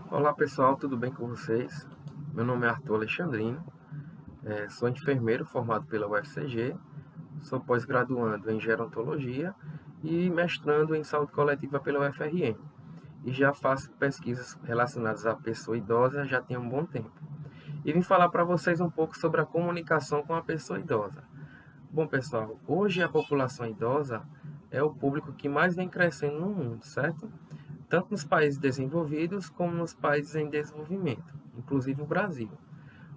Olá pessoal, tudo bem com vocês? Meu nome é Arthur Alexandrino, sou enfermeiro formado pela UFCG, sou pós-graduando em gerontologia e mestrando em saúde coletiva pela UFRN. E já faço pesquisas relacionadas à pessoa idosa já tem um bom tempo. E vim falar para vocês um pouco sobre a comunicação com a pessoa idosa. Bom pessoal, hoje a população idosa é o público que mais vem crescendo no mundo, certo? Tanto nos países desenvolvidos como nos países em desenvolvimento, inclusive o Brasil.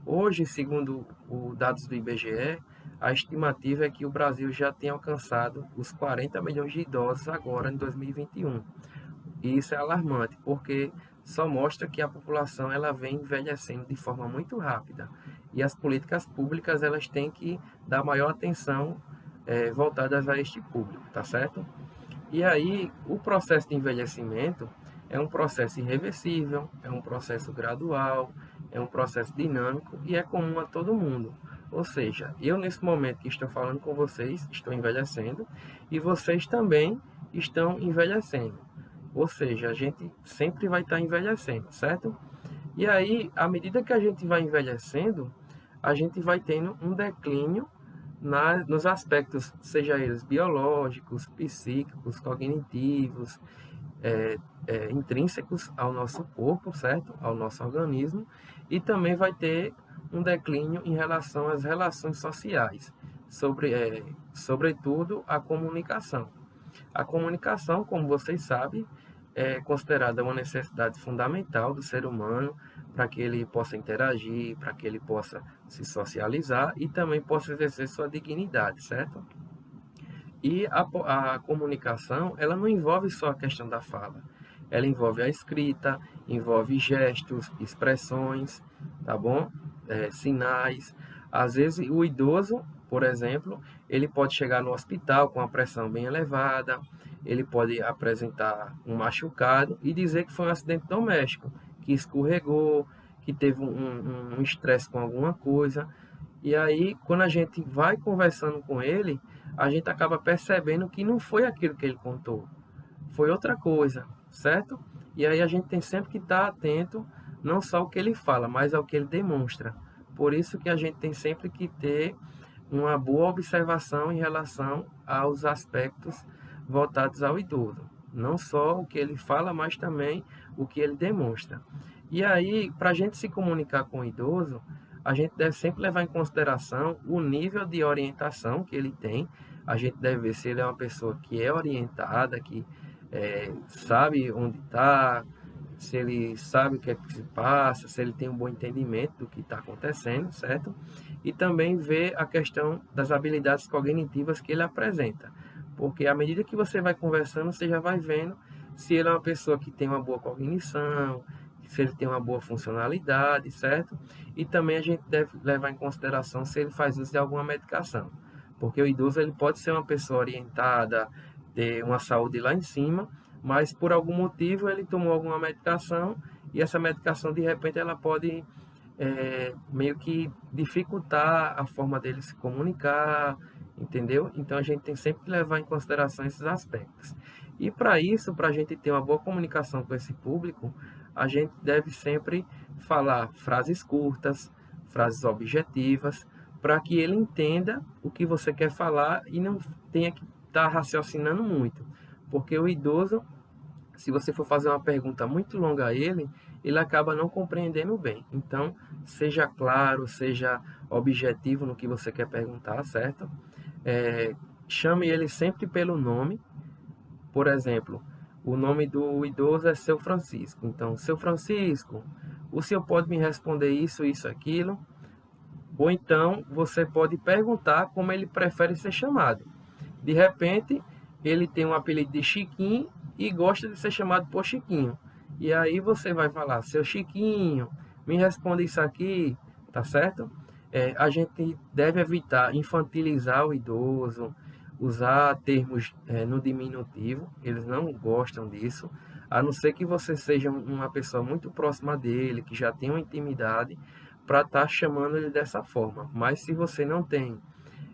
Hoje, segundo os dados do IBGE, a estimativa é que o Brasil já tenha alcançado os 40 milhões de idosos agora em 2021. E isso é alarmante, porque só mostra que a população ela vem envelhecendo de forma muito rápida. E as políticas públicas elas têm que dar maior atenção voltadas a este público, tá certo? E aí, o processo de envelhecimento é um processo irreversível, é um processo gradual, é um processo dinâmico e é comum a todo mundo. Ou seja, eu nesse momento que estou falando com vocês, estou envelhecendo e vocês também estão envelhecendo. Ou seja, a gente sempre vai estar envelhecendo, certo? E aí, à medida que a gente vai envelhecendo, a gente vai tendo um declínio nos aspectos, seja eles biológicos, psíquicos, cognitivos, intrínsecos ao nosso corpo, certo? Ao nosso organismo, e também vai ter um declínio em relação às relações sociais, sobretudo a comunicação. A comunicação, como vocês sabem, é considerada uma necessidade fundamental do ser humano para que ele possa interagir, para que ele possa se socializar e também possa exercer sua dignidade, certo? E a comunicação, ela não envolve só a questão da fala. Ela envolve a escrita, envolve gestos, expressões, tá bom? Sinais. Às vezes, o idoso, por exemplo, ele pode chegar no hospital com a pressão bem elevada, ele pode apresentar um machucado e dizer que foi um acidente doméstico, que escorregou, que teve um estresse com alguma coisa. E aí, quando a gente vai conversando com ele, a gente acaba percebendo que não foi aquilo que ele contou, foi outra coisa, certo? E aí a gente tem sempre que estar atento, não só ao que ele fala, mas ao que ele demonstra. Por isso que a gente tem sempre que ter uma boa observação em relação aos aspectos voltados ao idoso. Não só o que ele fala, mas também o que ele demonstra. E aí, para a gente se comunicar com o idoso, a gente deve sempre levar em consideração o nível de orientação que ele tem. A gente deve ver se ele é uma pessoa que é orientada, que sabe onde está, se ele sabe o que é que se passa, se ele tem um bom entendimento do que está acontecendo, certo? E também ver a questão das habilidades cognitivas que ele apresenta, porque à medida que você vai conversando, você já vai vendo se ele é uma pessoa que tem uma boa cognição, se ele tem uma boa funcionalidade, certo? E também a gente deve levar em consideração se ele faz uso de alguma medicação, porque o idoso ele pode ser uma pessoa orientada, ter uma saúde lá em cima, mas por algum motivo ele tomou alguma medicação e essa medicação de repente ela pode meio que dificultar a forma dele se comunicar, entendeu? Então a gente tem sempre que levar em consideração esses aspectos. E para isso, para a gente ter uma boa comunicação com esse público, a gente deve sempre falar frases curtas, frases objetivas, para que ele entenda o que você quer falar e não tenha que estar raciocinando muito. Porque o idoso, se você for fazer uma pergunta muito longa a ele, ele acaba não compreendendo bem. Então, seja claro, seja objetivo no que você quer perguntar, certo? Chame ele sempre pelo nome. Por exemplo, o nome do idoso é Seu Francisco. Então, Seu Francisco, o senhor pode me responder isso, isso, aquilo? Ou então, você pode perguntar como ele prefere ser chamado. De repente, ele tem um apelido de Chiquinho e gosta de ser chamado por Chiquinho. E aí você vai falar, seu Chiquinho, me responda isso aqui, tá certo? A gente deve evitar infantilizar o idoso, usar termos no diminutivo, eles não gostam disso, a não ser que você seja uma pessoa muito próxima dele, que já tem uma intimidade, para estar chamando ele dessa forma. Mas se você não tem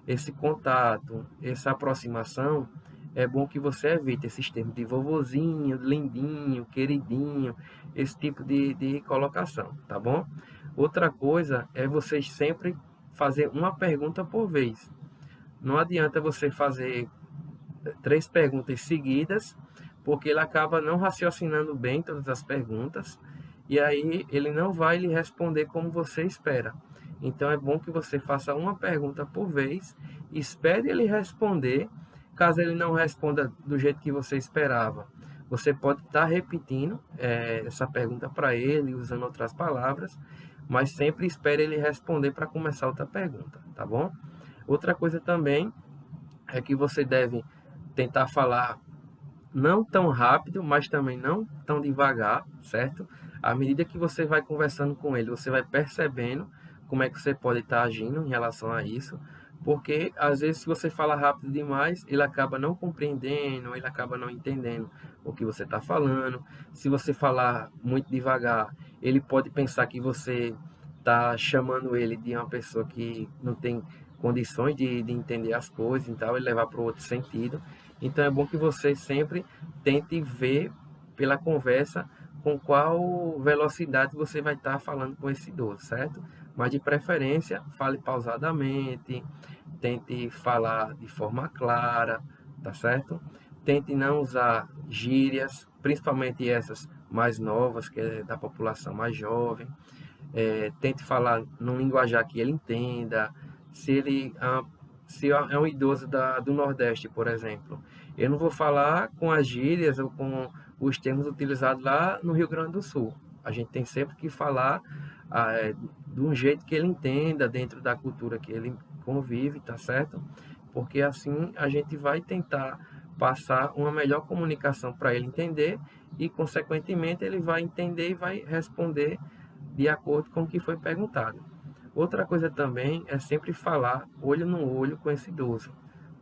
esse contato, essa aproximação, é bom que você evite esses termos de vovozinho, lindinho, queridinho, esse tipo de colocação, tá bom? Outra coisa é vocês sempre fazer uma pergunta por vez. Não adianta você fazer 3 perguntas seguidas, porque ele acaba não raciocinando bem todas as perguntas, e aí ele não vai lhe responder como você espera. Então é bom que você faça uma pergunta por vez, espere ele responder. Caso ele não responda do jeito que você esperava, você pode estar repetindo essa pergunta para ele, usando outras palavras, mas sempre espere ele responder para começar outra pergunta, tá bom? Outra coisa também é que você deve tentar falar não tão rápido, mas também não tão devagar, certo? À medida que você vai conversando com ele, você vai percebendo como é que você pode estar agindo em relação a isso, porque às vezes se você fala rápido demais, ele acaba não compreendendo, ele acaba não entendendo o que você está falando. Se você falar muito devagar, ele pode pensar que você está chamando ele de uma pessoa que não tem condições de entender as coisas, então ele levar para o outro sentido. Então é bom que você sempre tente ver pela conversa com qual velocidade você vai estar falando com esse idoso, certo? Mas de preferência, fale pausadamente, tente falar de forma clara, tá certo? Tente não usar gírias, principalmente essas mais novas, que é da população mais jovem. Tente falar num linguajar que ele entenda. Se ele se é um idoso do Nordeste, por exemplo, eu não vou falar com as gírias ou com os termos utilizados lá no Rio Grande do Sul. A gente tem sempre que falar de um jeito que ele entenda, dentro da cultura que ele convive, tá certo? Porque assim a gente vai tentar passar uma melhor comunicação para ele entender e, consequentemente, ele vai entender e vai responder de acordo com o que foi perguntado. Outra coisa também é sempre falar olho no olho com esse idoso.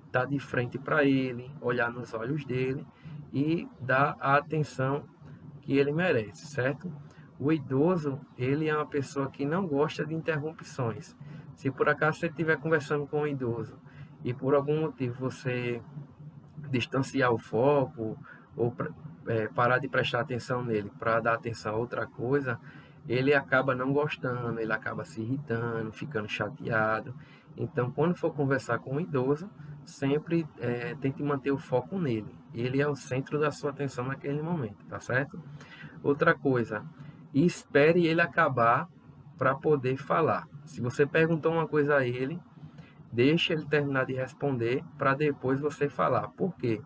Estar de frente para ele, olhar nos olhos dele e dar a atenção que ele merece, certo? O idoso, ele é uma pessoa que não gosta de interrupções. Se por acaso você estiver conversando com um idoso e por algum motivo você distanciar o foco ou parar de prestar atenção nele para dar atenção a outra coisa, ele acaba não gostando, ele acaba se irritando, ficando chateado. Então, quando for conversar com um idoso, sempre tente manter o foco nele. Ele é o centro da sua atenção naquele momento, tá certo? Outra coisa, espere ele acabar para poder falar. Se você perguntou uma coisa a ele, deixe ele terminar de responder para depois você falar. Por quê?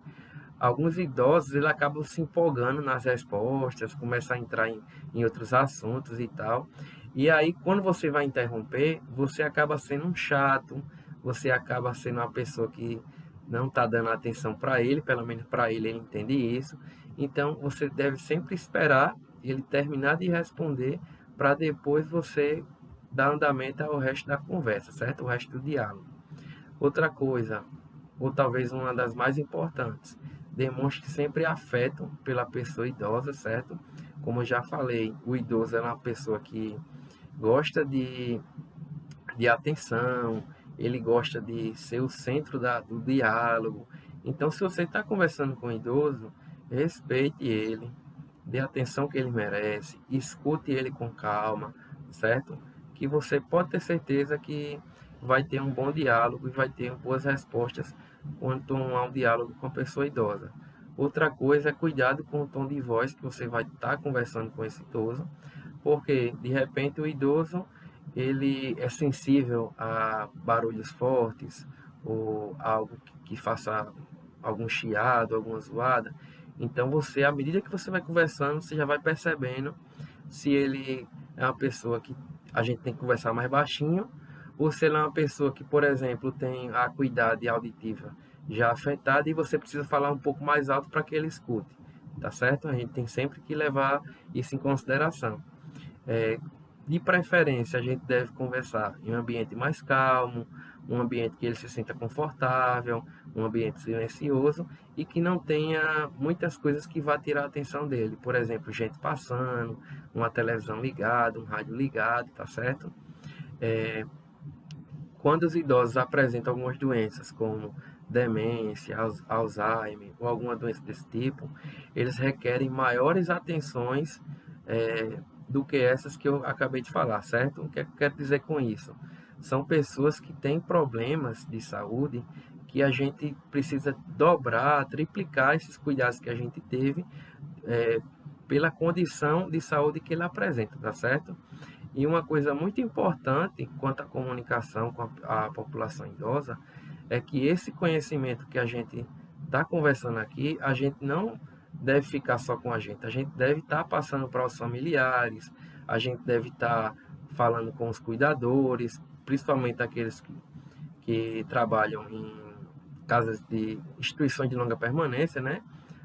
Alguns idosos ele acabam se empolgando nas respostas, começam a entrar em outros assuntos e tal. E aí, quando você vai interromper, você acaba sendo um chato, você acaba sendo uma pessoa que não está dando atenção para ele, pelo menos para ele, ele entende isso. Então, você deve sempre esperar ele terminar de responder para depois você dar andamento ao resto da conversa, certo? O resto do diálogo. Outra coisa, ou talvez uma das mais importantes, demonstre sempre afeto pela pessoa idosa, certo? Como eu já falei, o idoso é uma pessoa que gosta de atenção, ele gosta de ser o centro do diálogo. Então, se você está conversando com o idoso, respeite ele, dê a atenção que ele merece, escute ele com calma, certo? Que você pode ter certeza que vai ter um bom diálogo e vai ter boas respostas quanto a um diálogo com a pessoa idosa. Outra coisa é cuidado com o tom de voz que você vai estar conversando com esse idoso, porque de repente o idoso ele é sensível a barulhos fortes ou algo que faça algum chiado, alguma zoada. Então você, à medida que você vai conversando, você já vai percebendo se ele é uma pessoa que a gente tem que conversar mais baixinho ou se ele é uma pessoa que, por exemplo, tem a acuidade auditiva já afetada e você precisa falar um pouco mais alto para que ele escute, tá certo? A gente tem sempre que levar isso em consideração. É, de preferência, a gente deve conversar em um ambiente mais calmo, um ambiente que ele se sinta confortável, um ambiente silencioso e que não tenha muitas coisas que vá tirar a atenção dele. Por exemplo, gente passando, uma televisão ligada, um rádio ligado, tá certo? Quando os idosos apresentam algumas doenças, como demência, Alzheimer ou alguma doença desse tipo, eles requerem maiores atenções do que essas que eu acabei de falar, certo? O que é que eu quero dizer com isso? São pessoas que têm problemas de saúde que a gente precisa dobrar, triplicar esses cuidados que a gente teve é, pela condição de saúde que ele apresenta, tá certo? E uma coisa muito importante quanto à comunicação com a população idosa é que esse conhecimento que a gente está conversando aqui, a gente não deve ficar só com a gente deve estar passando para os familiares, a gente deve estar falando com os cuidadores, principalmente aqueles que trabalham em casas de instituições de longa permanência, né?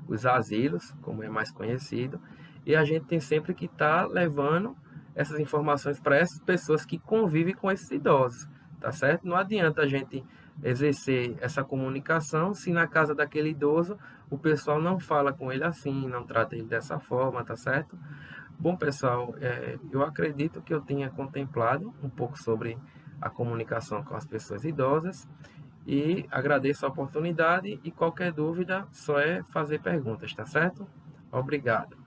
Os asilos, como é mais conhecido, e a gente tem sempre que estar levando essas informações para essas pessoas que convivem com esses idosos, tá certo? Não adianta a gente exercer essa comunicação se na casa daquele idoso o pessoal não fala com ele assim, não trata ele dessa forma, tá certo? Bom, pessoal, eu acredito que eu tenha contemplado um pouco sobre a comunicação com as pessoas idosas e agradeço a oportunidade e qualquer dúvida só é fazer perguntas, tá certo? Obrigado.